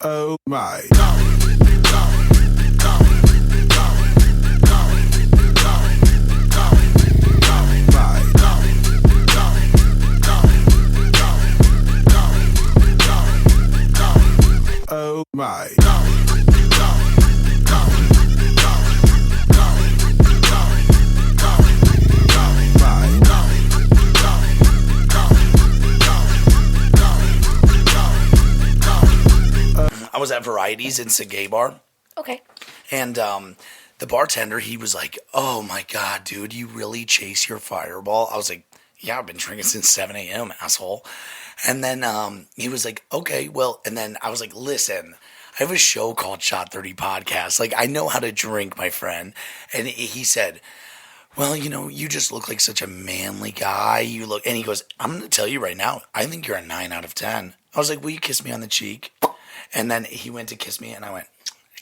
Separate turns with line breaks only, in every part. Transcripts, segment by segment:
Oh my. Oh my.
I was at Varieties. It's a gay bar.
Okay.
And the bartender, he was like, oh my God, dude, you really chase your fireball? I was like, yeah, I've been drinking since 7 a.m., asshole. And then he was like, okay, well, and then I was like, listen, I have a show called Shot 30 Podcast. Like, I know how to drink, my friend. And he said, well, you know, you just look like such a manly guy. And he goes, I'm going to tell you right now, I think you're a 9 out of 10. I was like, will you kiss me on the cheek? And then he went to kiss me, and I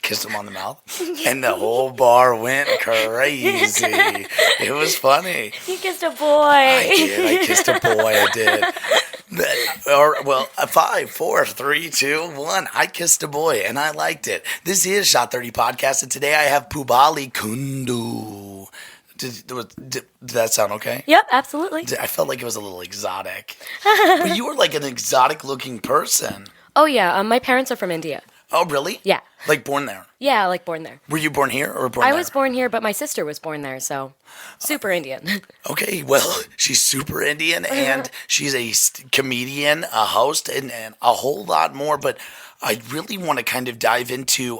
kissed him on the mouth, and the whole bar went crazy. It was funny.
You kissed a boy.
I did. I kissed a boy. I did. 5, 4, 3, 2, 1. I kissed a boy, and I liked it. This is Shot 30 Podcast, and today I have Pubali Kundu. Did that sound okay?
Yep, absolutely.
I felt like it was a little exotic. But you were like an exotic-looking person.
Oh, yeah. My parents are from India.
Oh, really?
Yeah.
Like born there?
Yeah, like born there.
Were you born here or born there?
I was born here, but my sister was born there, so super Indian.
Okay, well, she's super Indian, and she's a comedian, a host, and a whole lot more. But I really want to kind of dive into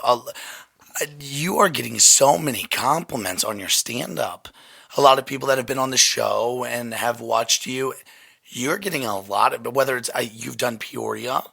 you are getting so many compliments on your stand-up. A lot of people that have been on the show and have watched you, you're getting a lot of, whether it's you've done Peoria.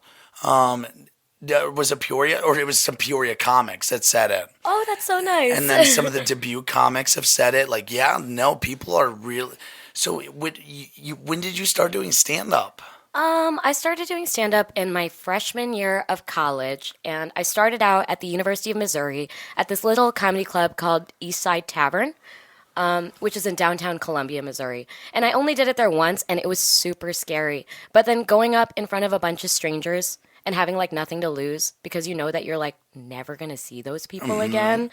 Was it Peoria, or it was some Peoria comics that said it?
Oh, that's so nice.
And then some of the debut comics have said it. Like, yeah, no, people are really. So, when did you start doing stand-up?
I started doing stand-up in my freshman year of college, and I started out at the University of Missouri at this little comedy club called Eastside Tavern, which is in downtown Columbia, Missouri. And I only did it there once, and it was super scary. But then going up in front of a bunch of strangers and having like nothing to lose, because you know that you're like never going to see those people again,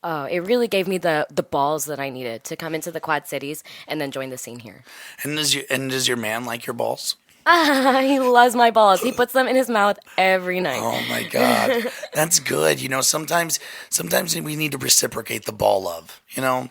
it really gave me the balls that I needed to come into the Quad Cities and then join the scene here.
And does your man like your balls?
He loves my balls. He puts them in his mouth every night.
Oh my God, that's good. You know, sometimes we need to reciprocate the ball love. You know,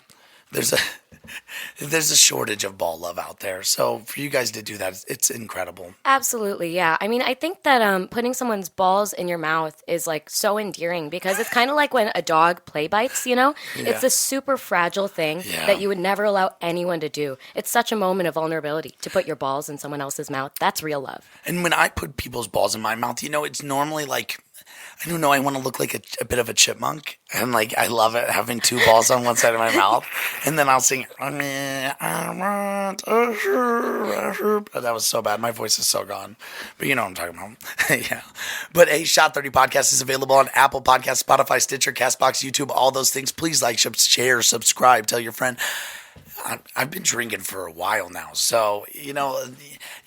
there's a shortage of ball love out there. So for you guys to do that, it's incredible.
Absolutely, yeah. I mean, I think that putting someone's balls in your mouth is like so endearing, because it's kind of like when a dog play bites, you know?
Yeah.
It's a super fragile thing that you would never allow anyone to do. It's such a moment of vulnerability to put your balls in someone else's mouth. That's real love.
And when I put people's balls in my mouth, you know, it's normally like, I don't know, I want to look like a bit of a chipmunk. And like, I love it having two balls on one side of my mouth. And then I'll sing, I want a shoe. That was so bad. My voice is so gone. But you know what I'm talking about. Yeah. But a Shot 30 Podcast is available on Apple Podcasts, Spotify, Stitcher, CastBox, YouTube, all those things. Please like, share, subscribe, tell your friend. I've been drinking for a while now, so you know,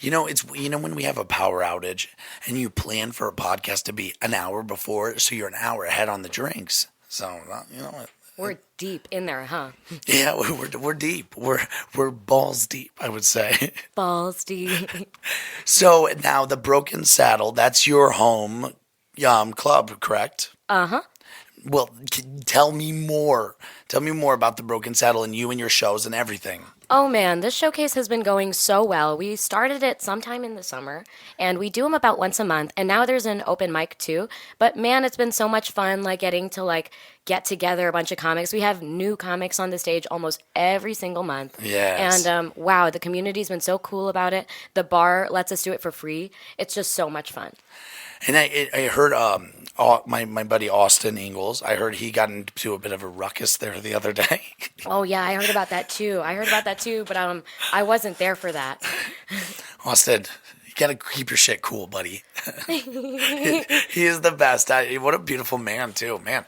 it's when we have a power outage and you plan for a podcast to be an hour before, so you're an hour ahead on the drinks. So you know,
We're deep in there, huh?
yeah, we're deep. We're balls deep, I would say.
Balls deep.
So now the Broken Saddle, that's your home club, correct?
Uh-huh.
Well, tell me more. Tell me more about the Broken Saddle and you and your shows and everything.
Oh man, this showcase has been going so well. We started it sometime in the summer, and we do them about once a month, and now there's an open mic too. But man, it's been so much fun, like getting to get together a bunch of comics. We have new comics on the stage almost every single month.
Yes.
And wow, the community's been so cool about it. The bar lets us do it for free. It's just so much fun.
And I heard my buddy Austin Ingalls, I heard he got into a bit of a ruckus there the other day.
Oh yeah, I heard about that too. But I wasn't there for that.
Austin, you gotta keep your shit cool, buddy. He is the best. What a beautiful man too, man.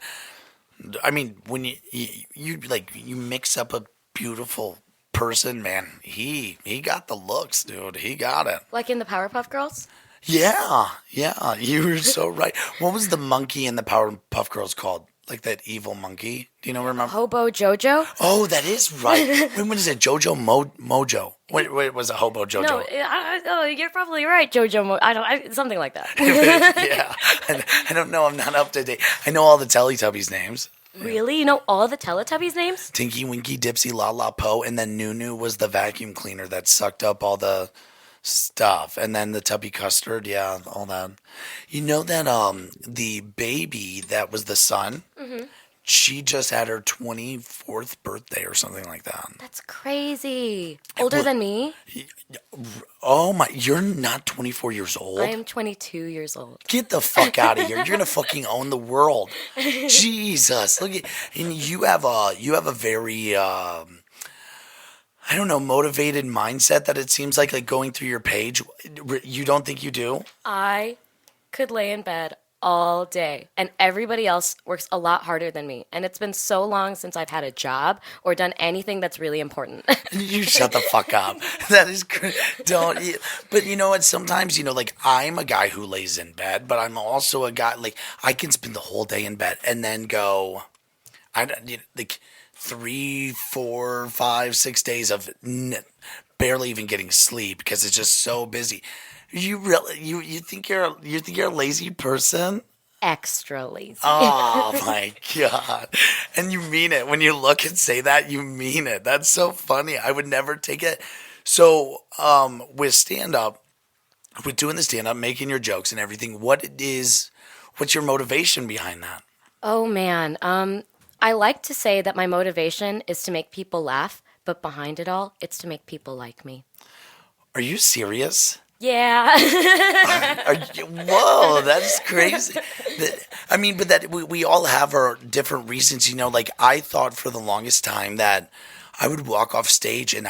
I mean, when you mix up a beautiful person, man, he got the looks, dude. He got it.
Like in the Powerpuff Girls?
Yeah, yeah, you were so right. What was the monkey in the Powerpuff Girls called? Like that evil monkey? Do you know? Remember?
Hobo Jojo?
Oh, that is right. Wait, what is it? Mojo. Wait, was it Hobo Jojo?
No, you're probably right, Jojo. Something like that.
Yeah, I don't know. I'm not up to date. I know all the Teletubbies names.
Really? You know all the Teletubbies names?
Tinky, Winky, Dipsy, La La Po, and then Nunu was the vacuum cleaner that sucked up all the stuff, and then the Tubby Custard, yeah, all that. You know that the baby that was the son, she just had her 24th birthday or something like that.
That's crazy. Older than me?
Oh my, you're not 24 years old?
I am 22 years old.
Get the fuck out of here. You're gonna fucking own the world. Jesus. Look at, and you have a very I don't know, motivated mindset that it seems like going through your page. You don't think you do?
I could lay in bed all day, and everybody else works a lot harder than me. And it's been so long since I've had a job or done anything that's really important.
You shut the fuck up. That is don't. But you know what? Sometimes like I'm a guy who lays in bed, but I'm also a guy like I can spend the whole day in bed and then go. I don't like 3, 4, 5, 6 days of barely even getting sleep because it's just so busy. You really you think you're a lazy person?
Extra lazy.
Oh my God. And you mean it. When you look and say that, you mean it. That's so funny. I would never take it. So, with stand-up, with doing the stand-up, making your jokes and everything, what's your motivation behind that?
Oh, man. I like to say that my motivation is to make people laugh, but behind it all, it's to make people like me.
Are you serious?
Yeah.
Whoa, that's crazy. I mean, but that we all have our different reasons, like I thought for the longest time that I would walk off stage and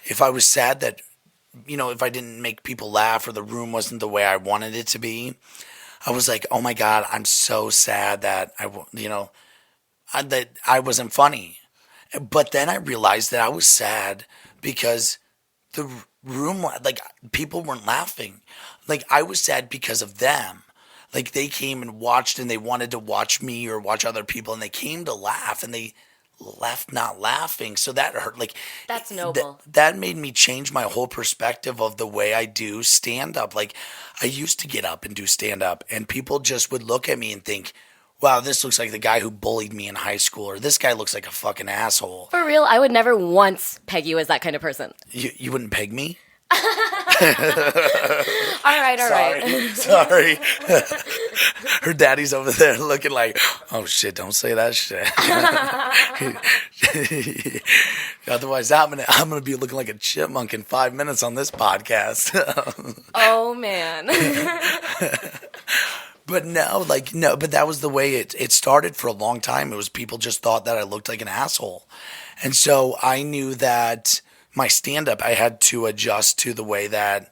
if I was sad that, if I didn't make people laugh or the room wasn't the way I wanted it to be, I was like, oh my God, I'm so sad that that I wasn't funny. But then I realized that I was sad because the room, like people weren't laughing. Like I was sad because of them. Like they came and watched and they wanted to watch me or watch other people and they came to laugh and they left not laughing. So that hurt. Like
that's noble.
That made me change my whole perspective of the way I do stand up. Like I used to get up and do stand up and people just would look at me and think, wow, this looks like the guy who bullied me in high school, or this guy looks like a fucking asshole.
For real, I would never once peg you as that kind of person.
You wouldn't peg me?
All right.
Sorry. Her daddy's over there looking like, oh shit, don't say that shit. Otherwise, I'm gonna be looking like a chipmunk in 5 minutes on this podcast.
Oh man.
But no, but that was the way it started for a long time. It was people just thought that I looked like an asshole. And so I knew that my stand-up, I had to adjust to the way that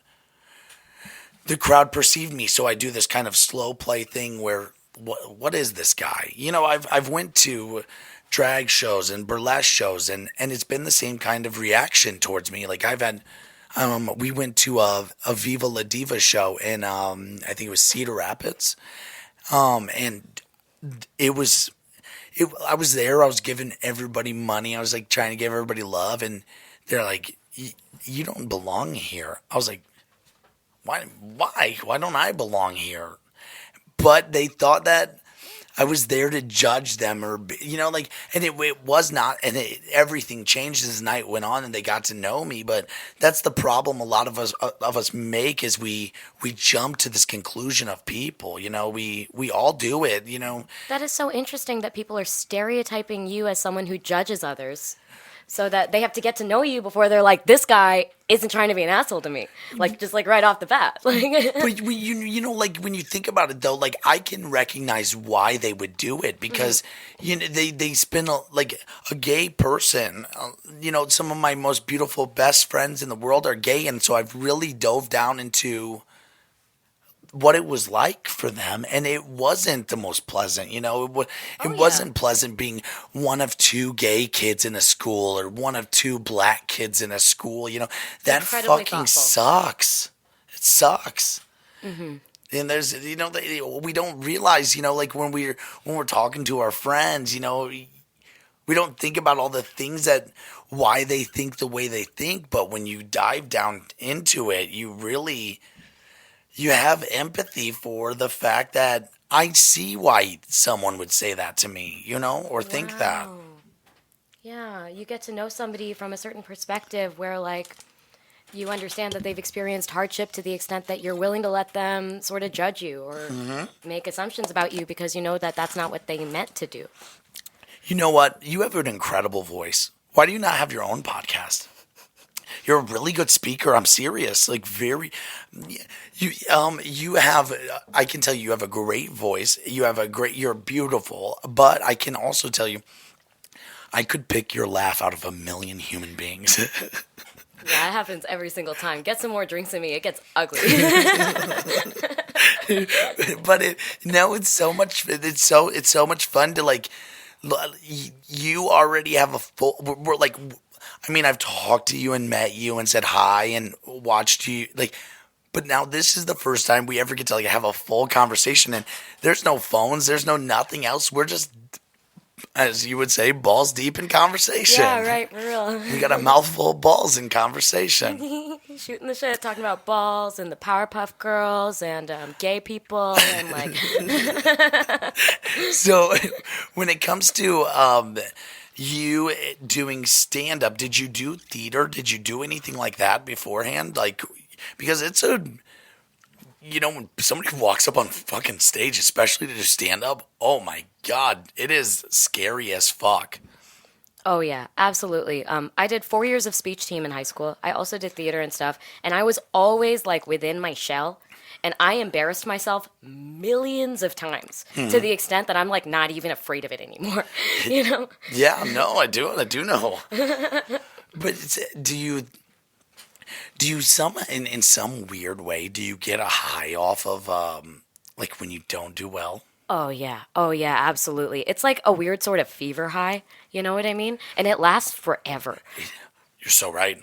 the crowd perceived me. So I do this kind of slow play thing where, what is this guy? I've went to drag shows and burlesque shows, and it's been the same kind of reaction towards me. Like I've had... we went to a Viva La Diva show in, I think it was Cedar Rapids. And I was there, I was giving everybody money. I was like trying to give everybody love. And they're like, you don't belong here. I was like, why don't I belong here? But they thought that I was there to judge them and it was not, and everything changed as the night went on and they got to know me. But that's the problem a lot of us make is we jump to this conclusion of people, we all do it,
That is so interesting that people are stereotyping you as someone who judges others. So that they have to get to know you before they're like, this guy isn't trying to be an asshole to me. Just right off the bat.
But when you think about it though, I can recognize why they would do it because, they spend a gay person, some of my most beautiful best friends in the world are gay. And so I've really dove down into what it was like for them, and it wasn't the most pleasant. It wasn't pleasant being one of 2 gay kids in a school or one of 2 black kids in a school. That fucking
thoughtful.
sucks. It sucks. And there's, we don't realize, like when we're talking to our friends, we don't think about all the things why they think the way they think. But when you dive down into it, you have empathy for the fact that I see why someone would say that to me, or think that.
Yeah, you get to know somebody from a certain perspective where, like, you understand that they've experienced hardship to the extent that you're willing to let them sort of judge you or make assumptions about you because you know that that's not what they meant to do.
You know what? You have an incredible voice. Why do you not have your own podcast? You're a really good speaker. I'm serious. Like you have, I can tell you have a great voice. You're beautiful, but I can also tell you, I could pick your laugh out of a million human beings.
Yeah, it happens every single time. Get some more drinks in me. It gets ugly.
But it's so much. It's so much fun to like. You already have a full. We're like. I mean, I've talked to you and met you and said hi and watched you like. But now this is the first time we ever get to like have a full conversation, and there's no phones. There's no nothing else. We're just, as you would say, balls deep in conversation.
Yeah, right, for real.
We got a mouthful of balls in conversation.
Shooting the shit, talking about balls and the Powerpuff Girls and gay people and like.
So, when it comes to you doing stand-up, did you do theater? Did you do anything like that beforehand? Like, because it's when somebody walks up on fucking stage, especially to do stand-up, oh my God, it is scary as fuck.
Oh, yeah, absolutely. I did 4 years of speech team in high school. I also did theater and stuff. And I was always like within my shell. And I embarrassed myself millions of times to the extent that I'm like not even afraid of it anymore.
Yeah, no, I do know. But do you in some weird way, do you get a high off of like when you don't do well?
Oh, yeah, absolutely. It's like a weird sort of fever high, you know what I mean? And it lasts forever.
You're so right.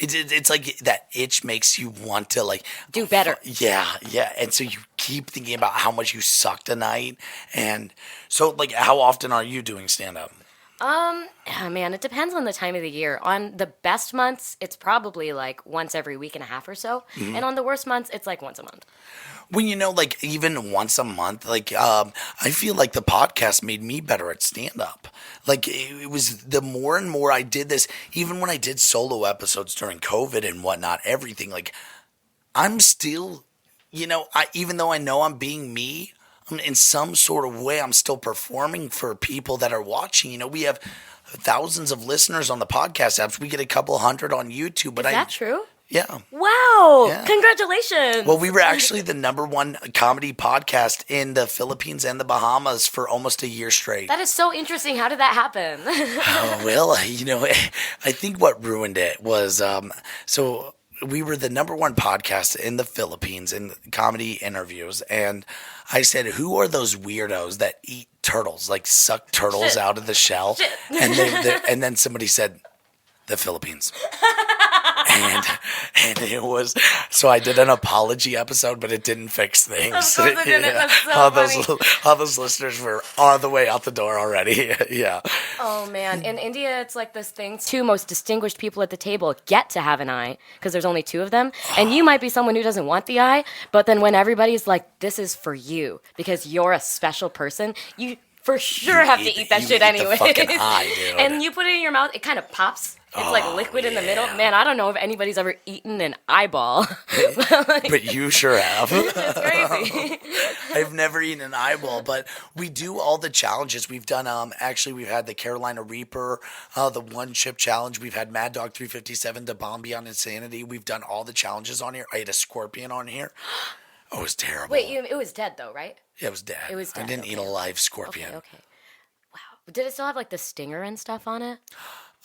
It's like that itch makes you want to like
do better.
Yeah. And so you keep thinking about how much you sucked tonight. And so like, how often are you doing stand-up?
Man, it depends on the time of the year. On the best months, it's probably like once every week and a half or so. And on the worst months, it's like once a month.
When like even once a month, like I feel like the podcast made me better at stand-up. Like it was the more and more I did this, even when I did solo episodes during COVID and whatnot, everything, like I'm still, even though I know I'm being me, in some sort of way, I'm still performing for people that are watching. We have thousands of listeners on the podcast apps. We get a couple hundred on YouTube. But
Is that true?
Yeah.
Wow.
Yeah.
Congratulations.
Well, we were actually the #1 comedy podcast in the Philippines and the Bahamas for almost a year straight.
That is so interesting. How did that happen?
Well, I think what ruined it was so we were the #1 podcast in the Philippines in comedy interviews. And I said, who are those weirdos that eat turtles, like suck turtles out of the shell? And then somebody said, the Philippines. And it was, so I did an apology episode, but it didn't fix things.
Of course it didn't. That's so funny.
All those listeners were on the way out the door already. Yeah.
Oh, man. In India, it's like this thing. 2 most distinguished people at the table get to have an eye because there's only 2 of them. And you might be someone who doesn't want the eye, but then when everybody's like, this is for you because you're a special person, you for sure have to eat that shit anyway. And you put it in your mouth, it kind of pops. It's like liquid in the middle. Man, I don't know if anybody's ever eaten an eyeball.
But you sure have.
It's crazy.
I've never eaten an eyeball, but we do all the challenges. We've done, actually, we've had the Carolina Reaper, the One Chip Challenge. We've had Mad Dog 357, the Bombi on Insanity. We've done all the challenges on here. I had a scorpion on here. Oh, it was terrible.
Wait, it was dead though, right?
Yeah, it was dead.
It was dead.
I didn't eat a live scorpion.
Okay. Wow. Did it still have like the stinger and stuff on it?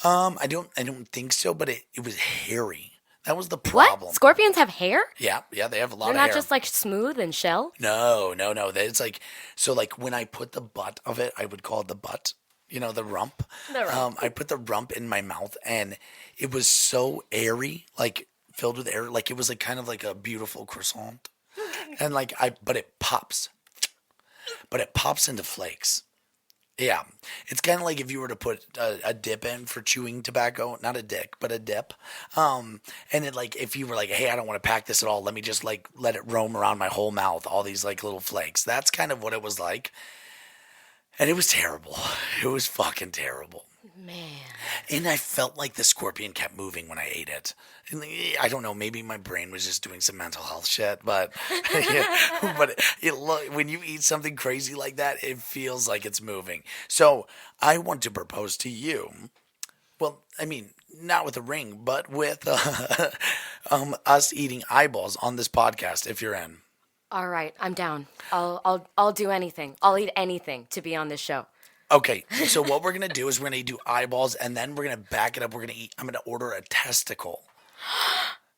I don't think so, but it was hairy. That was the problem.
What? Scorpions have hair?
Yeah, they have a lot
They're
of hair.
not just like smooth and shell?
No. It's like, so like when I put the butt of it, I would call it the butt, the rump.
The rump.
I put the rump in my mouth and it was so airy, like filled with air. Like it was like kind of like a beautiful croissant. And like but it pops. But it pops into flakes. Yeah, it's kind of like if you were to put a dip in for chewing tobacco, not a dick, but a dip. And it like if you were like, hey, I don't want to pack this at all. Let me just like let it roam around my whole mouth, all these like little flakes. That's kind of what it was like, and it was terrible. It was fucking terrible.
Man.
And I felt like the scorpion kept moving when I ate it. And I don't know, maybe my brain was just doing some mental health shit, but yeah, but when you eat something crazy like that, it feels like it's moving. So I want to propose to you. Well, I mean, not with a ring, but with us eating eyeballs on this podcast. If you're in.
All right, I'm down. I'll do anything. I'll eat anything to be on this show.
Okay, so what we're going to do is we're going to do eyeballs, and then we're going to back it up. I'm going to order a testicle.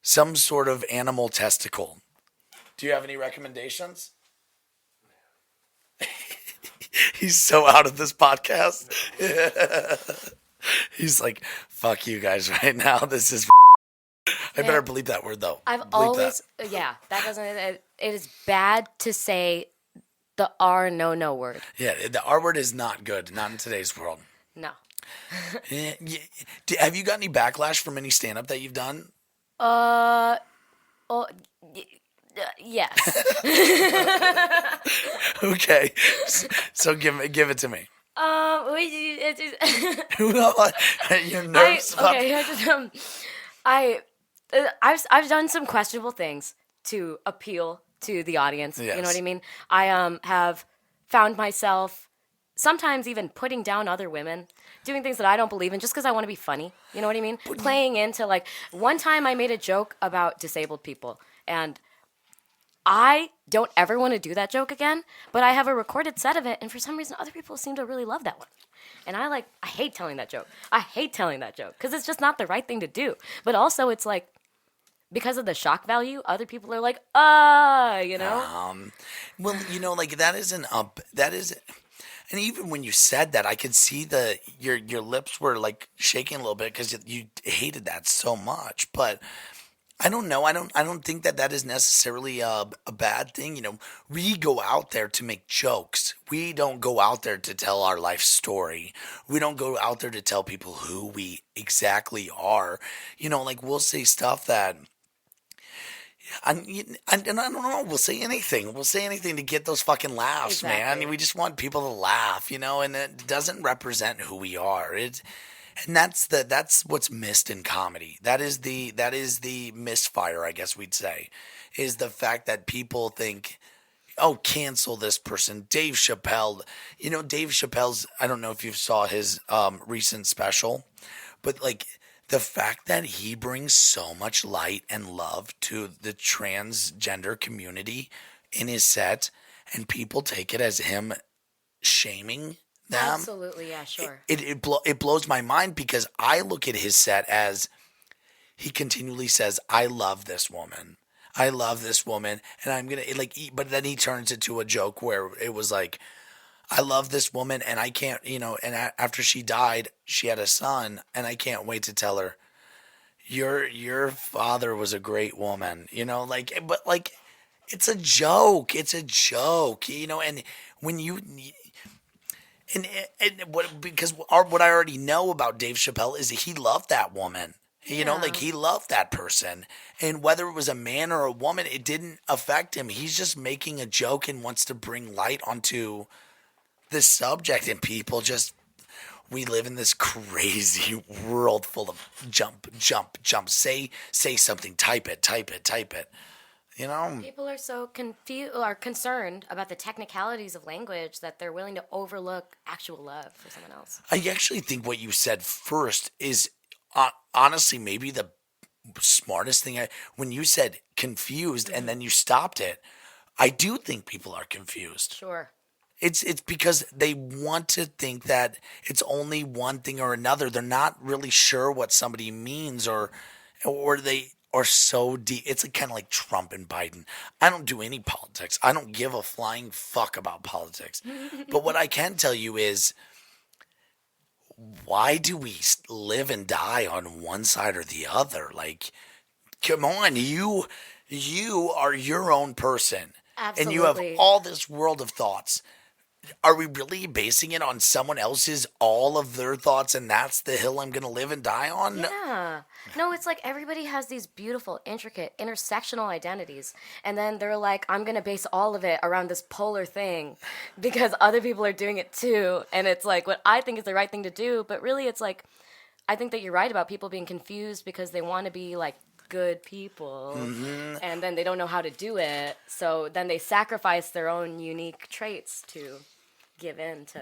Some sort of animal testicle. Do you have any recommendations? He's so out of this podcast. He's like, fuck you guys right now. This is I better bleep that word, though.
I've
Bleep
always,
that.
yeah, that doesn't, it is bad to say the R no word.
Yeah, the R word is not good. Not in today's world.
No.
Have you got any backlash from any stand-up that you've done?
Oh, yes.
Okay. So give it to me. You're nervous about
I've done some questionable things to appeal to the audience.
Yes.
You know what I mean? I have found myself sometimes even putting down other women, doing things that I don't believe in just because I want to be funny. You know what I mean? Playing into, like, one time I made a joke about disabled people, and I don't ever want to do that joke again, but I have a recorded set of it, and for some reason other people seem to really love that one. And I hate telling that joke. I hate telling that joke because it's just not the right thing to do. But also it's like, because of the shock value, other people are like, you know?
Well, you know, like that isn't and even when you said that, I could see your lips were like shaking a little bit because you hated that so much. But I don't know. I don't think that is necessarily a bad thing. You know, we go out there to make jokes. We don't go out there to tell our life story. We don't go out there to tell people who we exactly are. You know, like we'll say stuff that. I don't know. We'll say anything. We'll say anything to get those fucking laughs,
Exactly.
man. We just want people to laugh, you know, and it doesn't represent who we are. And that's what's missed in comedy. That is the misfire, I guess we'd say, is the fact that people think, oh, cancel this person. Dave Chappelle. You know, Dave Chappelle's. I don't know if you saw his recent special, but like. The fact that he brings so much light and love to the transgender community in his set, and people take it as him shaming them.
Absolutely, yeah, sure.
It blows my mind because I look at his set as he continually says, "I love this woman. I love this woman," and I'm gonna but then he turns it to a joke where it was like, I love this woman, and I can't, you know, and after she died, she had a son, and I can't wait to tell her, your father was a great woman, you know, like, but like, it's a joke, you know, and when you, and what I already know about Dave Chappelle is that he loved that woman. You know, like he loved that person. And whether it was a man or a woman, it didn't affect him. He's just making a joke and wants to bring light onto this subject, and people we live in this crazy world full of jump, say something, type it, you know.
People are so concerned about the technicalities of language that they're willing to overlook actual love for someone else.
I actually think what you said first is honestly maybe the smartest thing. When you said confused and then you stopped it, I do think people are confused.
Sure.
It's because they want to think that it's only one thing or another. They're not really sure what somebody means, or they are so deep. It's kind of like Trump and Biden. I don't do any politics. I don't give a flying fuck about politics. But what I can tell you is, why do we live and die on one side or the other? Like, come on, you are your own person. and you have
Absolutely.
all this world of thoughts. Are we really basing it on someone else's, all of their thoughts, and that's the hill I'm going to live and die on?
Yeah. No, it's like everybody has these beautiful, intricate, intersectional identities. And then they're like, I'm going to base all of it around this polar thing because other people are doing it too. And it's like what I think is the right thing to do. But really, it's like, I think that you're right about people being confused because they want to be like good people and then they don't know how to do it. So then they sacrifice their own unique traits to give in to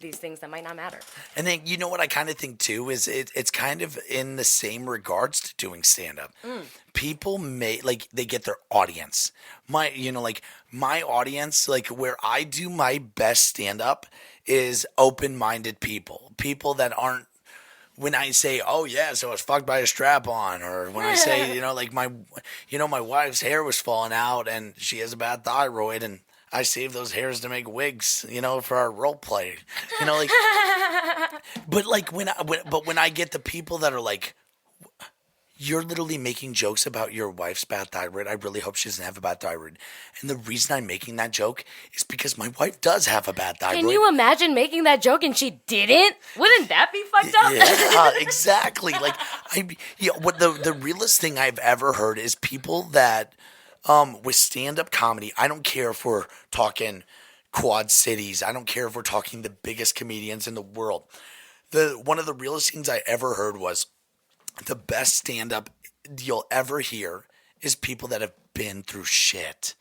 these things that might not matter.
And then you know what I kind of think too is it's kind of in the same regards to doing stand up. People may like they get their audience. My audience, like where I do my best stand up is open-minded people. People that aren't when I say, "Oh yeah, so I was fucked by a strap on," or when I say, like my wife's hair was falling out and she has a bad thyroid and I saved those hairs to make wigs, for our role play. Like, but like when I get the people that are like, you're literally making jokes about your wife's bad thyroid. I really hope she doesn't have a bad thyroid. And the reason I'm making that joke is because my wife does have a bad thyroid.
Can you imagine making that joke and she didn't? Wouldn't that be fucked up?
Yeah, exactly. Like what the realest thing I've ever heard is people that with stand-up comedy, I don't care if we're talking Quad Cities. I don't care if we're talking the biggest comedians in the world. One of the realest things I ever heard was the best stand-up you'll ever hear is people that have been through shit.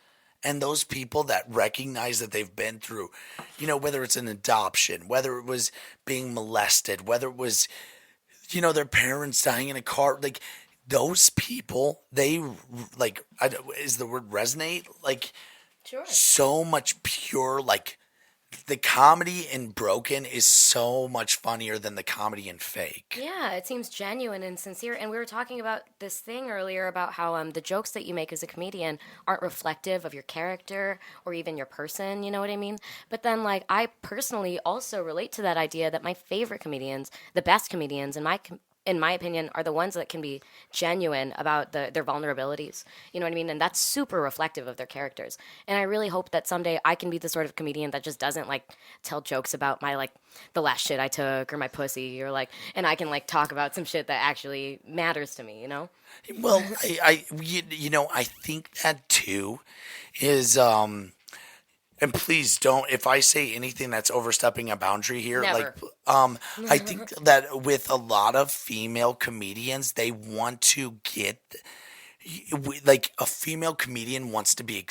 And those people that recognize that they've been through, whether it's an adoption, whether it was being molested, whether it was, their parents dying in a car, like, those people, they like, is the word resonate? Like,
Sure.
so much pure, like, the comedy in Broken is so much funnier than the comedy in Fake.
Yeah, it seems genuine and sincere. And we were talking about this thing earlier about how the jokes that you make as a comedian aren't reflective of your character or even your person, you know what I mean? But then, like, I personally also relate to that idea that my favorite comedians, the best comedians in my opinion, are the ones that can be genuine about their vulnerabilities. You know what I mean? And that's super reflective of their characters. And I really hope that someday I can be the sort of comedian that just doesn't like tell jokes about my like the last shit I took or my pussy or like, and I can like talk about some shit that actually matters to me.
Well, I think that too is and please don't, if I say anything that's overstepping a boundary here,
Never.
I think that with a lot of female comedians, they want to get, like, a female comedian wants to be,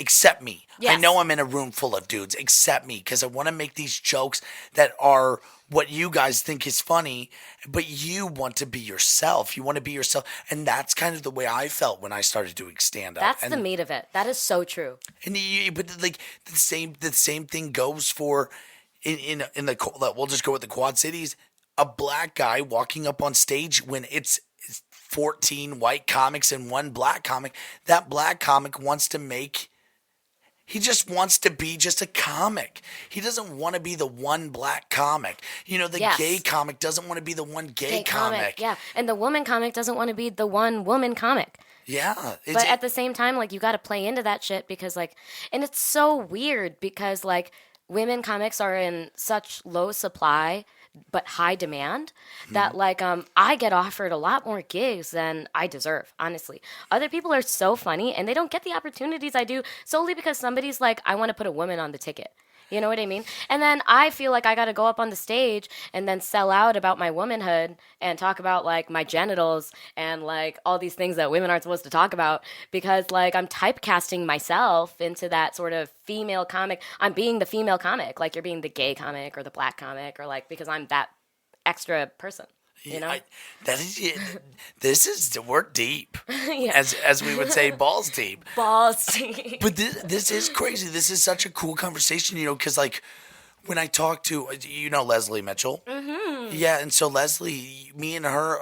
accept me.
Yes.
I know I'm in a room full of dudes. Accept me because I want to make these jokes that are what you guys think is funny, but you want to be yourself. You want to be yourself. And that's kind of the way I felt when I started doing stand-up.
That's the meat of it. That is so true.
But like the same thing goes for in the we'll just go with the Quad Cities. A black guy walking up on stage when it's 14 white comics and one black comic. That black comic wants to make. He just wants to be just a comic. He doesn't want to be the one black comic. The
Yes.
gay comic doesn't want to be the one gay comic.
Yeah. And the woman comic doesn't want to be the one woman comic.
Yeah.
But at the same time, like, you got to play into that shit because, like, and it's so weird because, like, women comics are in such low supply but high demand that, like, I get offered a lot more gigs than I deserve, honestly. Other people are so funny and they don't get the opportunities I do solely because somebody's like, I want to put a woman on the ticket. You know what I mean? And then I feel like I got to go up on the stage and then sell out about my womanhood and talk about like my genitals and like all these things that women aren't supposed to talk about because like I'm typecasting myself into that sort of female comic. I'm being the female comic, like you're being the gay comic or the black comic or like because I'm that extra person.
We're deep.
Yeah.
As we would say, balls deep.
Balls deep.
But this is crazy. This is such a cool conversation, because like when I talk to Leslie Mitchell, yeah, and so Leslie, me and her,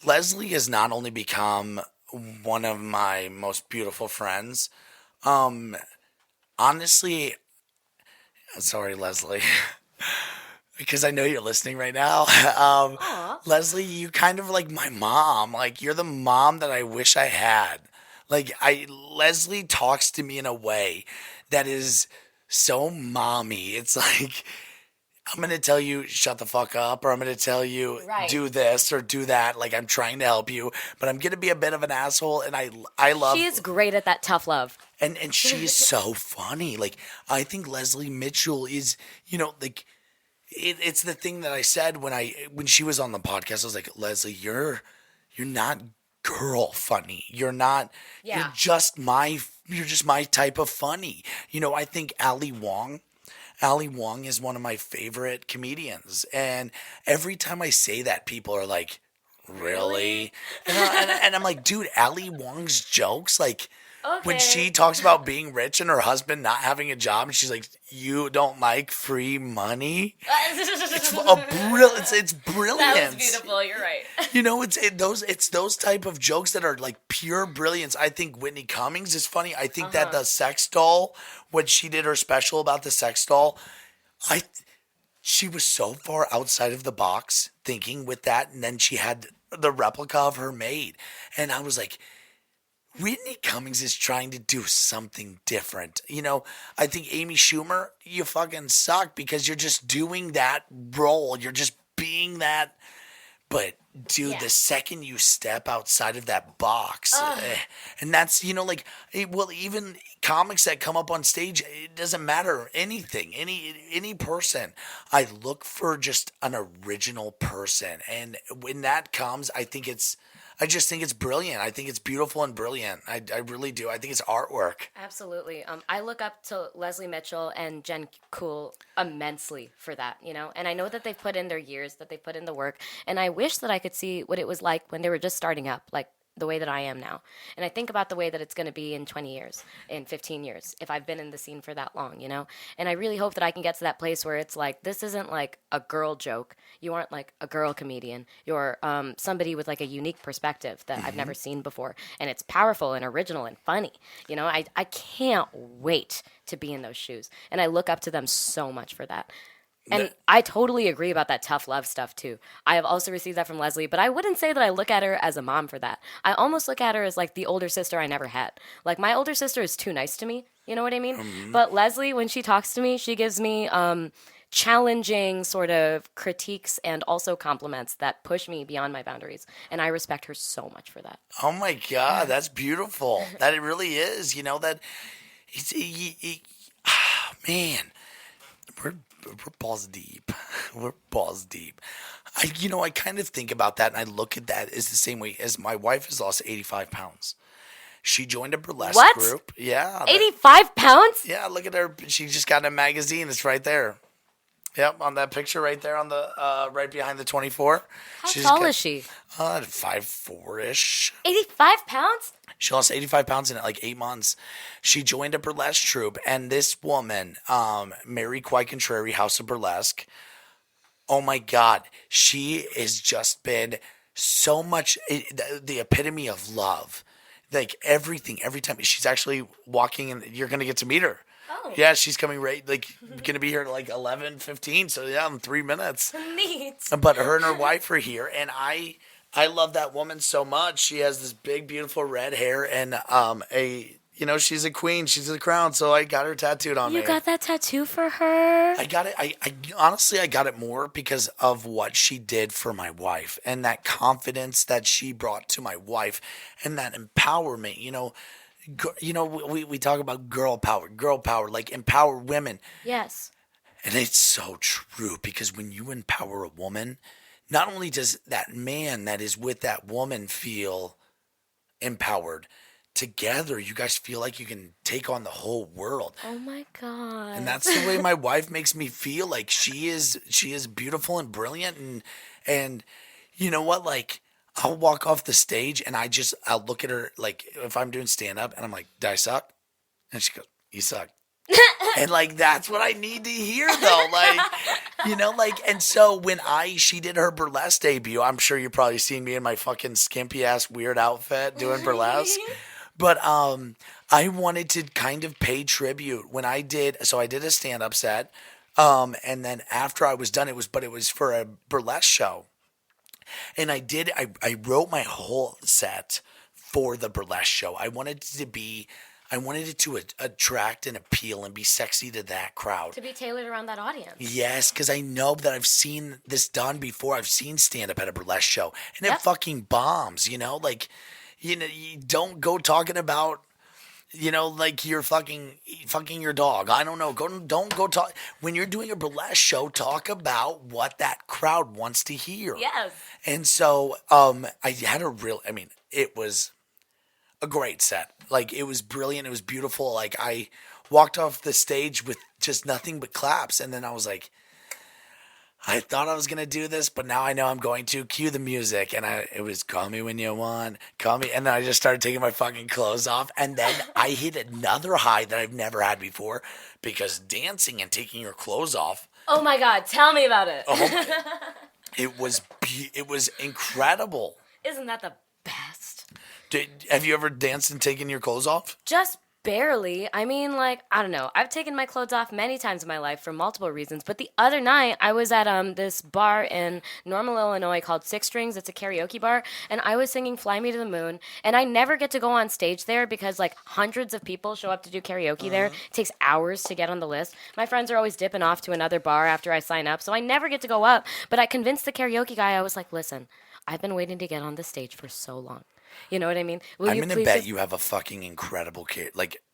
Leslie has not only become one of my most beautiful friends. Honestly, sorry, Leslie. Because I know you're listening right now. Leslie, you kind of like my mom. Like, you're the mom that I wish I had. Like Leslie talks to me in a way that is so mommy. It's like I'm gonna tell you shut the fuck up, or I'm gonna tell you
Right.
do this or do that. Like I'm trying to help you, but I'm gonna be a bit of an asshole. And I love
She is great at that tough love.
and she is so funny. Like I think Leslie Mitchell is, like it's the thing that I said when she was on the podcast. I was like, Leslie, you're not girl funny. You're not.
Yeah.
You're just my type of funny. I think Ali Wong is one of my favorite comedians, and every time I say that, people are like, "Really?" And I'm like, "Dude, Ali Wong's jokes, like when she talks about being rich and her husband not having a job, and she's like, "You don't like free money." It's brilliant.
That was beautiful. You're right.
It's those type of jokes that are like pure brilliance. I think Whitney Cummings is funny. I think that the sex doll, when she did her special about the sex doll, she was so far outside of the box thinking with that, and then she had the replica of her made, and I was like, Whitney Cummings is trying to do something different. I think Amy Schumer, you fucking suck because you're just doing that role. You're just being that. But, dude, the second you step outside of that box, and that's, even comics that come up on stage, it doesn't matter. Anything, any person. I look for just an original person. And when that comes, I just think it's brilliant. I think it's beautiful and brilliant. I really do. I think it's artwork.
Absolutely. I look up to Leslie Mitchell and Jen Kuhl immensely for that, and I know that they've put in their years, that they've put in the work, and I wish that I could see what it was like when they were just starting up, like the way that I am now. And I think about the way that it's going to be in 20 years, in 15 years, if I've been in the scene for that long, And I really hope that I can get to that place where it's like, this isn't like a girl joke. You aren't like a girl comedian. You're somebody with like a unique perspective that I've never seen before. And it's powerful and original and funny. I can't wait to be in those shoes. And I look up to them so much for that. And I totally agree about that tough love stuff, too. I have also received that from Leslie, but I wouldn't say that I look at her as a mom for that. I almost look at her as, like, the older sister I never had. Like, my older sister is too nice to me, you know what I mean? But Leslie, when she talks to me, she gives me challenging sort of critiques and also compliments that push me beyond my boundaries. And I respect her so much for that.
Oh, my God, that's beautiful. That it really is, man, we're balls deep. We're balls deep. I kind of think about that, and I look at that as the same way as my wife has lost 85 pounds. She joined a burlesque group. Yeah.
85 pounds?
Yeah, look at her. She just got in a magazine. It's right there. Yep, on that picture right there on the right behind the 24.
How tall is she?
5'4"-ish.
85 pounds?
She lost 85 pounds in like 8 months. She joined a burlesque troupe, and this woman, Mary Quite Contrary, House of Burlesque, oh my God, she has just been so much the epitome of love. Like everything, every time. She's actually walking, and you're going to get to meet her.
Oh.
Yeah, she's coming going to be here at like 11:15, so yeah, in 3 minutes.
Neat.
But her and her wife are here, and I love that woman so much. She has this big, beautiful red hair, and she's a queen. She's a crown, so I got her tattooed on me.
You got that tattoo for her?
I got it. I honestly, I got it more because of what she did for my wife and that confidence that she brought to my wife and that empowerment. We talk about girl power, like empower women.
Yes.
And it's so true because when you empower a woman, not only does that man that is with that woman feel empowered, together you guys feel like you can take on the whole world.
Oh my God.
And that's the way my wife makes me feel. Like she is beautiful and brilliant, and you know what, like I'll walk off the stage and I'll look at her, like if I'm doing stand up and I'm like, "Did I suck?" And she goes, "You suck." And like that's what I need to hear though. And so when she did her burlesque debut, I'm sure you've probably seen me in my fucking skimpy ass weird outfit doing burlesque. But I wanted to kind of pay tribute when I did a stand up set. And then after I was done, it was for a burlesque show. And I wrote my whole set for the burlesque show. I wanted it to attract and appeal and be sexy to that crowd.
To be tailored around that audience.
Yes, because I know that I've seen this done before. I've seen stand-up at a burlesque show, and it
Yep.
fucking bombs, Like, you don't go talking about, like you're fucking your dog. I don't know. Don't go talk. When you're doing a burlesque show, talk about what that crowd wants to hear.
Yes.
And so I had it was a great set. Like, it was brilliant. It was beautiful. Like, I walked off the stage with just nothing but claps. And then I was like, I thought I was going to do this, but now I know I'm going to. Cue the music. And it was call me when you want, call me. And then I just started taking my fucking clothes off. And then I hit another high that I've never had before, because dancing and taking your clothes off.
Oh my God, tell me about it.
It was incredible.
Isn't that the best?
Have you ever danced and taken your clothes off?
Just barely. I mean, like, I don't know. I've taken my clothes off many times in my life for multiple reasons. But the other night, I was at this bar in Normal, Illinois called Six Strings. It's a karaoke bar. And I was singing Fly Me to the Moon. And I never get to go on stage there because, like, hundreds of people show up to do karaoke there. It takes hours to get on the list. My friends are always dipping off to another bar after I sign up. So I never get to go up. But I convinced the karaoke guy, I was like, listen, I've been waiting to get on the stage for so long. You know what I mean?
I'm going to bet you have a fucking incredible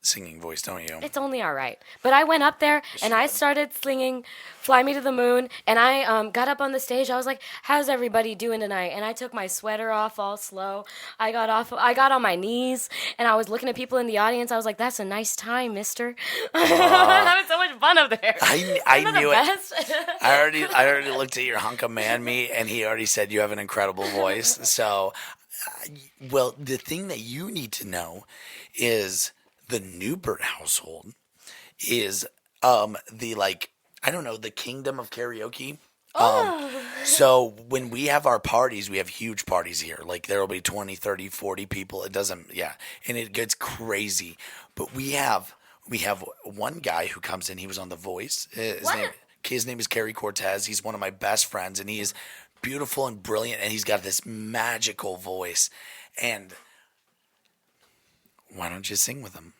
singing voice, don't you?
It's only all right. But I went up there and I started singing Fly Me to the Moon. And I got up on the stage. I was like, how's everybody doing tonight? And I took my sweater off all slow. I got on my knees and I was looking at people in the audience. I was like, that's a nice time, mister. Having so much fun up there.
I knew
it.
I already looked at your hunk of man meat, and he already said you have an incredible voice. So, well, the thing that you need to know is the Neubert household is the kingdom of karaoke. So when we have our parties, we have huge parties here. Like, there will be 20, 30, 40 people. And it gets crazy. But we have one guy who comes in. He was on The Voice. His name is Kerry Cortez. He's one of my best friends, and he is beautiful and brilliant, and he's got this magical voice. And why don't you sing with him?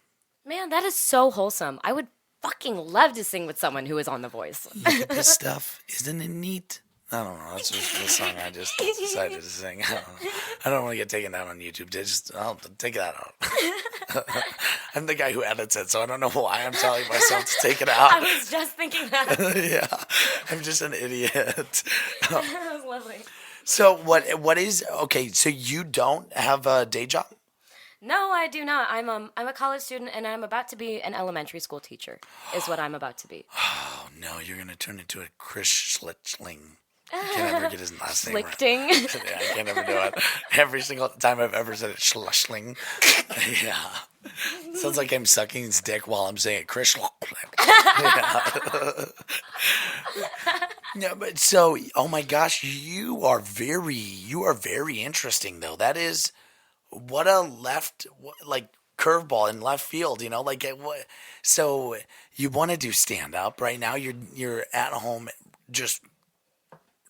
Man, that is so wholesome. I would fucking love to sing with someone who is on The Voice.
Look at this stuff. Isn't it neat? I don't know. That's just the song I just decided to sing. I don't want to get taken down on YouTube. I'll take that out. I'm the guy who edits it, so I don't know why I'm telling myself to take it out.
I was just thinking that.
Yeah, I'm just an idiot.
That was lovely.
So what is okay? So you don't have a day job?
No, I do not. I'm a college student, and I'm about to be an elementary school teacher. Is what I'm about to be.
Oh no, you're gonna turn into a Chris Schlichtling. I can't ever get his last name right.
Schlichting.
Yeah, I can't ever do it. Every single time I've ever said it, Schlichtling. Yeah. Sounds like I'm sucking his dick while I'm saying it. Chris Schlichtling. Yeah. No, but so, oh my gosh, you are very interesting though. That is, what a curveball in left field, so you want to do stand up right now. You're at home just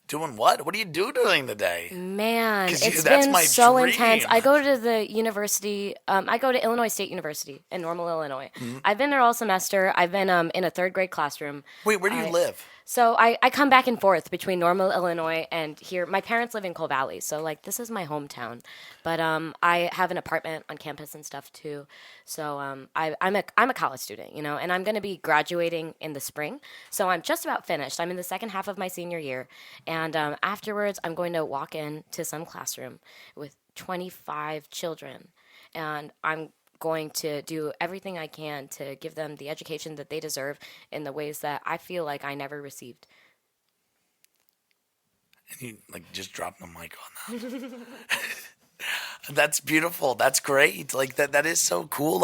doing what? What do you do during the day?
Man, it's
that's
been
my
so
dream.
intense. I go to the university. I go to Illinois State University in Normal, Illinois.
Mm-hmm.
I've been there all semester. I've been in a third grade classroom.
Wait, where do you live?
So I come back and forth between Normal, Illinois, and here. My parents live in Coal Valley, so this is my hometown. But I have an apartment on campus and stuff too. So I'm a college student, and I'm going to be graduating in the spring. So I'm just about finished. I'm in the second half of my senior year, and afterwards I'm going to walk into some classroom with 25 children, and I'm going to do everything I can to give them the education that they deserve in the ways that I feel like I never received.
And you just dropped the mic on that. That's beautiful. That's great. That is so cool.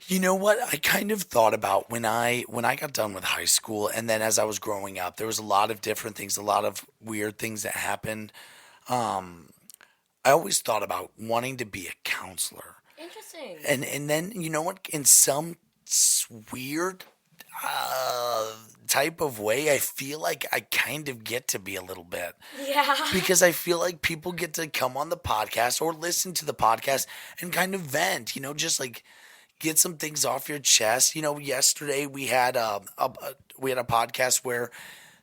You know what? I kind of thought about when I got done with high school, and then as I was growing up, there was a lot of different things, a lot of weird things that happened. I always thought about wanting to be a counselor.
Interesting.
And then, you know what? In some weird type of way, I feel like I kind of get to be a little bit.
Yeah.
Because I feel like people get to come on the podcast or listen to the podcast and kind of vent, just like get some things off your chest. Yesterday we had we had a podcast where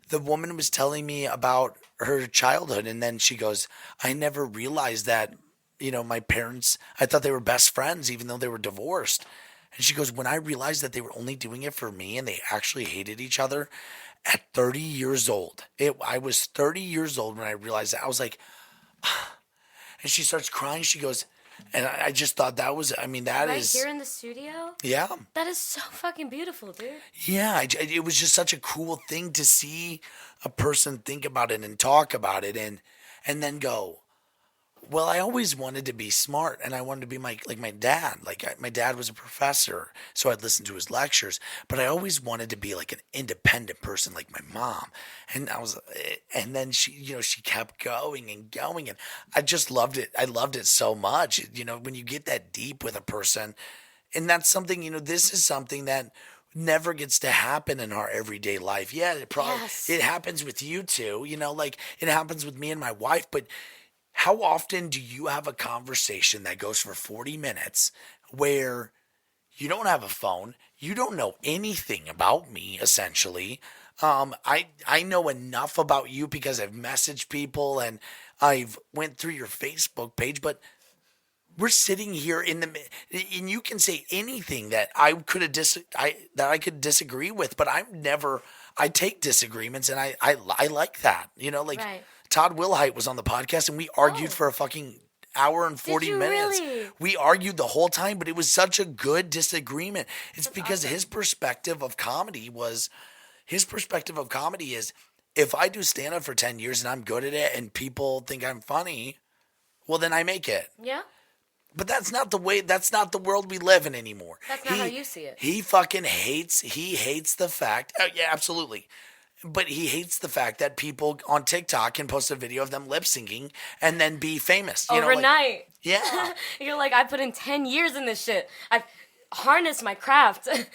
the woman was telling me about her childhood, and then she goes, I never realized that, my parents, I thought they were best friends even though they were divorced. And she goes, when I realized that they were only doing it for me and they actually hated each other at 30 years old. I was 30 years old when I realized that. I was like, and she starts crying. She goes, and I just thought that was, that
right
is.
here in the studio?
Yeah.
That is so fucking beautiful, dude.
Yeah. It was just such a cool thing to see a person think about it and talk about it and then go, well, I always wanted to be smart, and I wanted to be like my dad. My dad was a professor, so I'd listen to his lectures. But I always wanted to be like an independent person, like my mom. And then she kept going and going, and I just loved it. I loved it so much. When you get that deep with a person, and that's something. This is something that never gets to happen in our everyday life. Yeah, it happens with you too. It happens with me and my wife, but. How often do you have a conversation that goes for 40 minutes where you don't have a phone, you don't know anything about me, essentially? I know enough about you because I've messaged people and I've went through your Facebook page, but we're sitting here and you can say anything that I could disagree with, but I take disagreements and I like that,
Right.
Todd Wilhite was on the podcast and we argued for a fucking hour and 40 minutes.
Really?
We argued the whole time, but it was such a good disagreement. It's
That's
because
awesome.
his perspective of comedy is if I do stand up for 10 years and I'm good at it and people think I'm funny, well then I make it.
Yeah?
But that's not the world we live in anymore.
That's not how you see it.
He hates the fact. Oh, yeah, absolutely. But he hates the fact that people on TikTok can post a video of them lip syncing and then be famous.
Overnight.
Yeah.
You're like, I put in 10 years in this shit. I've harnessed my craft.
But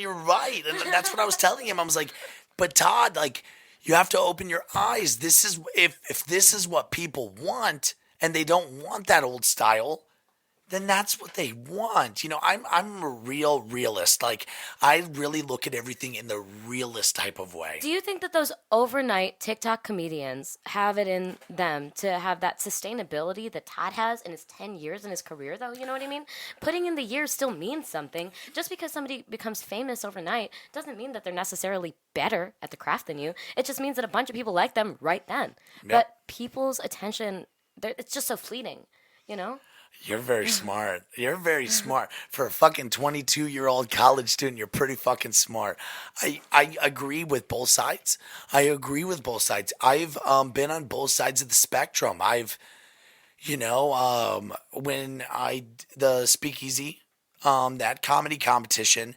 you're right. And that's what I was telling him. I was like, but Todd, you have to open your eyes. This is, if this is what people want and they don't want that old style, then that's what they want. I'm a real realist. I really look at everything in the realist type of way.
Do you think that those overnight TikTok comedians have it in them to have that sustainability that Todd has in his 10 years in his career, though? You know what I mean? Putting in the years still means something. Just because somebody becomes famous overnight doesn't mean that they're necessarily better at the craft than you. It just means that a bunch of people like them right then.
Yep.
But people's attention, it's just so fleeting,
You're very smart. You're very smart. For a fucking 22-year-old college student, you're pretty fucking smart. I agree with both sides. I've been on both sides of the spectrum. When the Speakeasy, that comedy competition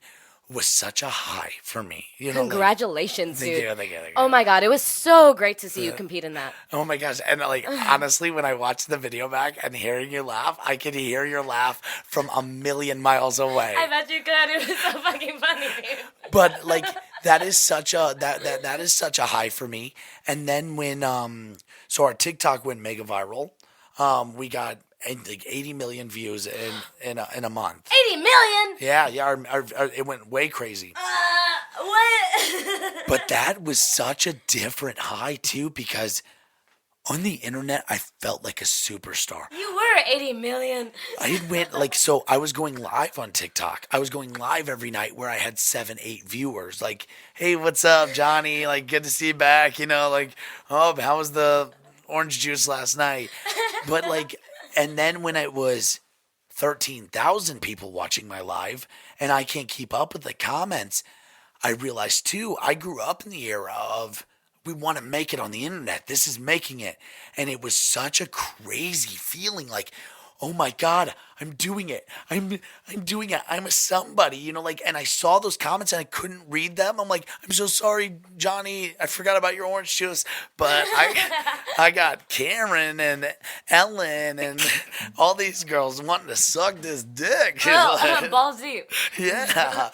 was such a high for me.
Congratulations, dude.
Thank you.
Oh my God, it was so great to see you compete in that.
Oh my gosh. And honestly, when I watched the video back and hearing you laugh, I could hear your laugh from a million miles away.
I bet you could. It was so fucking funny, dude.
But that is such a that is such a high for me. And then when so our TikTok went mega viral. We got 80 million views in a month.
80 million?
Yeah, it went way crazy.
What?
But that was such a different high too, because on the internet I felt like a superstar.
You were 80 million.
I went so I was going live on TikTok. I was going live every night where I had 7-8 viewers. Hey, what's up, Johnny? Good to see you back. Oh, how was the orange juice last night? But and then when it was 13,000 people watching my live and I can't keep up with the comments, I realized too, I grew up in the era of we want to make it on the internet. This is making it. And it was such a crazy feeling oh my God, I'm doing it. I'm doing it. I'm a somebody, and I saw those comments and I couldn't read them. I'm like, I'm so sorry, Johnny. I forgot about your orange juice. But I got Karen and Ellen and all these girls wanting to suck this dick.
Oh, balls deep.
Yeah.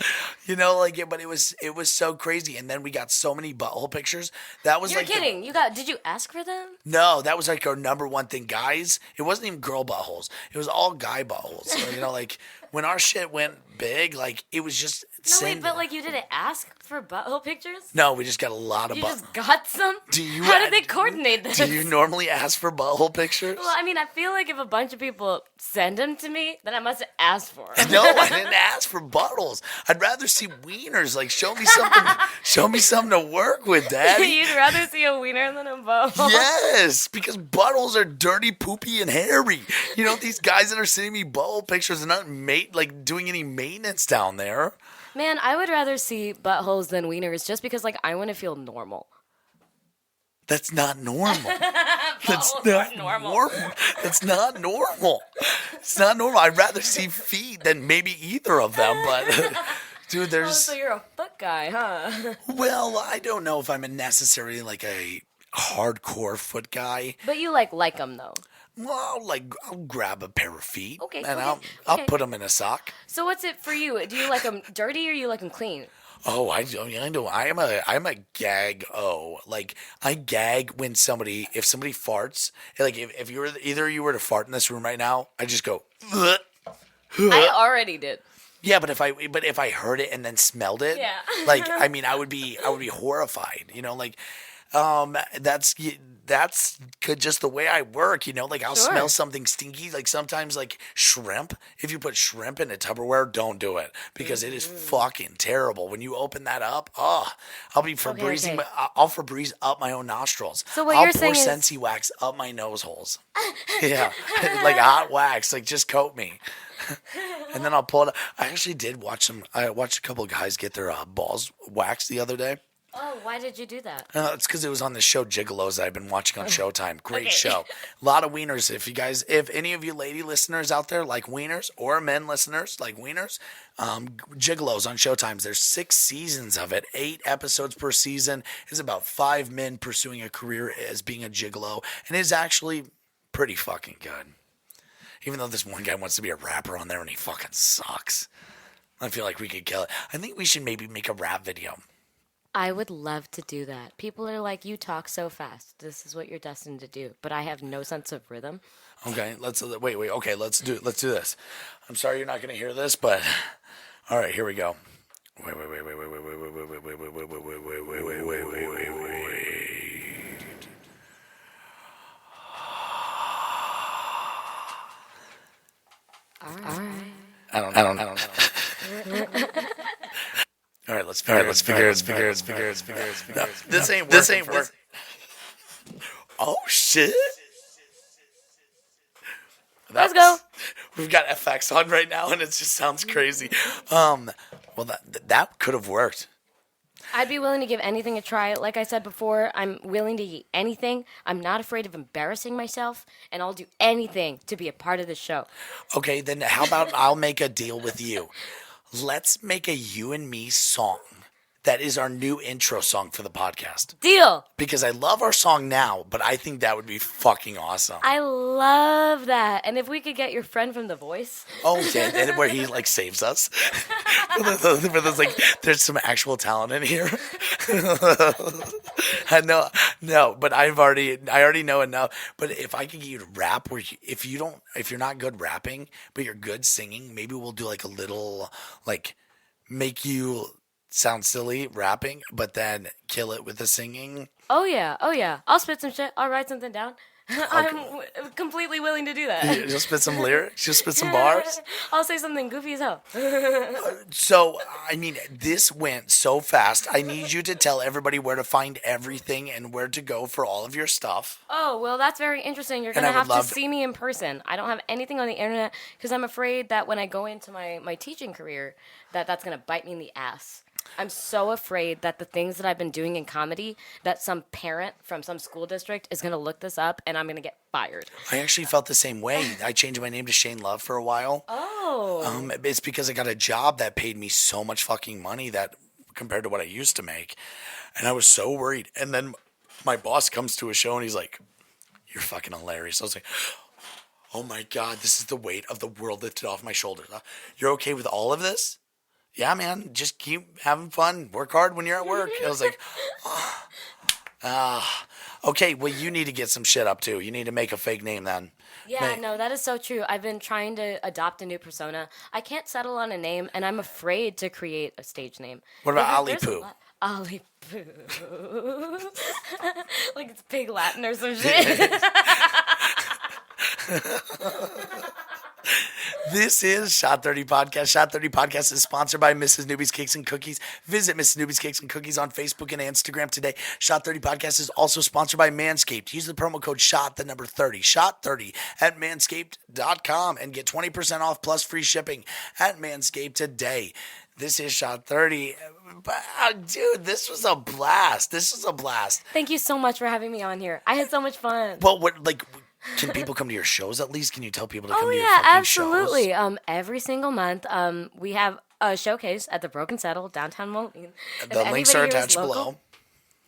You know, like, but it was so crazy. And then we got so many butthole pictures. That was
You're
like
kidding. Did you ask for them?
no, that was like our number one thing, guys. It wasn't even girl buttholes. It was all guy buttholes. So, you know, like when our shit went big, like it was just
No, wait, but like you didn't ask for butthole pictures?
No, we just got a lot of
You
butt.
just got some?
Do you?
How did they coordinate this?
Do you normally ask for butthole pictures?
Well, I mean, I feel like if a bunch of people send them to me, then I must have asked for them.
No, I didn't ask for buttholes. I'd rather see wieners. Like, show me something. Show me something to work with, Daddy.
You'd rather see a wiener than a butthole?
Yes, because buttholes are dirty, poopy, and hairy. You know, these guys that are sending me butthole pictures are not doing any maintenance down there.
Man, I would rather see buttholes than wieners just because, like, I want to feel normal.
That's not normal. That's
Buttholes
not
aren't normal.
normal. That's not normal. It's not normal. I'd rather see feet than maybe either of them. But, dude,
Oh,
there's...
so you're a foot guy, huh?
Well, I don't know if I'm necessarily like a hardcore foot guy.
But you like them though.
Well, like I'll grab a pair of feet
Okay,
and
okay,
I'll
okay.
put them in a sock.
So what's it for you? Do you like them dirty or you like them clean?
Oh, I know. I'm a gag. Oh, like I gag when if somebody farts. Like if you were either you were to fart in this room right now, I just go. "Ugh."
I already did.
Yeah, but if I heard it and then smelled it,
Yeah.
like I mean, I would be horrified. You know, like that's just the way I work. You know, like I'll
Sure.
smell something stinky. Like sometimes, like shrimp. If you put shrimp in a Tupperware, don't do it because it is fucking terrible. When you open that up, I'll be Febrezing.
okay.
I'll Febreze up my own nostrils.
So what
I'll
you're
pour
saying is-
Scentsy wax up my nose holes. Yeah, like hot wax. Like just coat me. And then I'll pull it up. I watched a couple of guys get their balls waxed the other day.
Oh, why did you do that?
It's because it was on the show Gigolos that I've been watching on Showtime. Great
Okay.
show. A lot of wieners. If any of you lady listeners out there like wieners or men listeners like wieners, Gigolos on Showtime. There's 6 seasons of it, 8 episodes per season. It's about 5 men pursuing a career as being a gigolo, and it's actually pretty fucking good. Even though this one guy wants to be a rapper on there and he fucking sucks. I feel like we could kill it. I think we should maybe make a rap video.
I would love to do that. People are like, you talk so fast. This is what you're destined to do. But I have no sense of rhythm.
Okay, wait. Okay, let's do this. I'm sorry you're not gonna hear this, but all right, here we go. Wait.
All right.
I don't know. All right, let's figure it. No, this ain't working. Oh shit!
Let's go.
We've got FX on right now, and it just sounds crazy. Well, that could have worked.
I'd be willing to give anything a try. Like I said before, I'm willing to eat anything. I'm not afraid of embarrassing myself, and I'll do anything to be a part of the show.
Okay, then how about I'll make a deal with you? Let's make a you and me song. That is our new intro song for the podcast.
Deal.
Because I love our song now, but I think that would be fucking awesome.
I love that. And if we could get your friend from The Voice.
Oh, yeah, and where he like saves us. Where there's like there's some actual talent in here. I know, no, but I already know enough. But if I could get you to rap, if you're not good rapping, but you're good singing, maybe we'll do like a little like make you sound silly rapping, but then kill it with the singing.
Oh, yeah. I'll spit some shit. I'll write something down. I'm completely willing to do that.
Just spit some lyrics, just spit some bars.
I'll say something goofy as hell.
So, I mean, this went so fast. I need you to tell everybody where to find everything and where to go for all of your stuff.
Oh, well, that's very interesting. You're
And
going
I
to
would
have to
love-
see me in person. I don't have anything on the internet because I'm afraid that when I go into my teaching career, that's going to bite me in the ass. I'm so afraid that the things that I've been doing in comedy, that some parent from some school district is going to look this up and I'm going to get fired.
I actually felt the same way. I changed my name to Shayne Love for a while.
Oh.
It's because I got a job that paid me so much fucking money that compared to what I used to make. And I was so worried. And then my boss comes to a show and he's like, "You're fucking hilarious." I was like, "Oh my God, this is the weight of the world lifted off my shoulders. You're okay with all of this?" yeah, man, just keep having fun. Work hard when you're at work. I was like, okay, well, you need to get some shit up too. You need to make a fake name then.
Yeah, no, that is so true. I've been trying to adopt a new persona. I can't settle on a name, and I'm afraid to create a stage name.
What about Ali
There's a
Poo?
lot- Ali Poo. Like it's Pig Latin or some shit.
This is Shot 30 Podcast. Shot 30 Podcast is sponsored by Mrs. Newbie's Cakes and Cookies. Visit Mrs. Newbie's Cakes and Cookies on Facebook and Instagram today. Shot 30 Podcast is also sponsored by Manscaped. Use the promo code SHOT, the number 30, SHOT30 at manscaped.com and get 20% off plus free shipping at Manscaped today. This is Shot 30. Dude, this was a blast.
Thank you so much for having me on here. I had so much fun.
Well, can people come to your shows at least? Can you tell people to come
Oh
to your
yeah,
fucking
absolutely.
shows?
Every single month, we have a showcase at the Broken Saddle downtown Moline.
The links are attached below.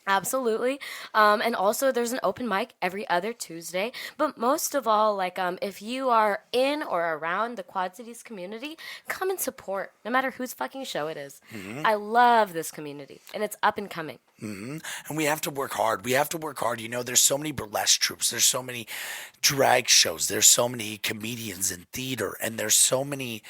Absolutely. And also there's an open mic every other Tuesday. But most of all, if you are in or around the Quad Cities community, come and support, no matter whose fucking show it is. Mm-hmm. I love this community, and it's up and coming.
Mm-hmm. And we have to work hard. You know, there's so many burlesque troupes. There's so many drag shows. There's so many comedians in theater. And there's so many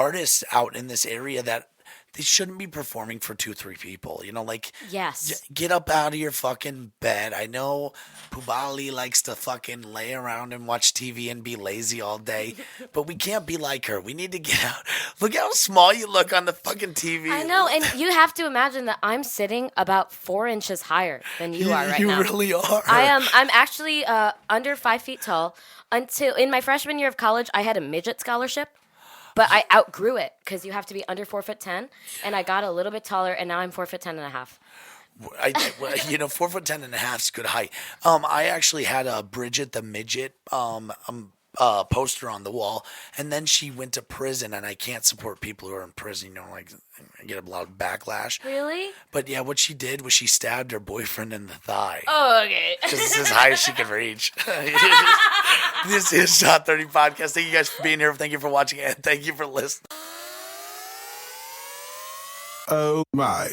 artists out in this area that they shouldn't be performing for 2-3 people. You know,
yes,
get up out of your fucking bed. I know Pubali likes to fucking lay around and watch TV and be lazy all day, but we can't be like her. We need to get out. Look how small you look on the fucking TV.
I know, and you have to imagine that I'm sitting about 4 inches higher than you are right now.
You really are.
I'm actually under 5 feet tall. Until in my freshman year of college, I had a midget scholarship. But I outgrew it because you have to be under 4'10", and I got a little bit taller, and now I'm 4'10" and a half.
4'10" and a half is good height. I actually had a Bridget the midget poster on the wall, and then she went to prison, and I can't support people who are in prison. You know, I get a lot of backlash.
Really?
But yeah, what she did was she stabbed her boyfriend in the thigh.
Oh, okay.
Because it's as high as she could reach. This is Shot 30 Podcast. Thank you guys for being here. Thank you for watching, and thank you for listening.
Oh my.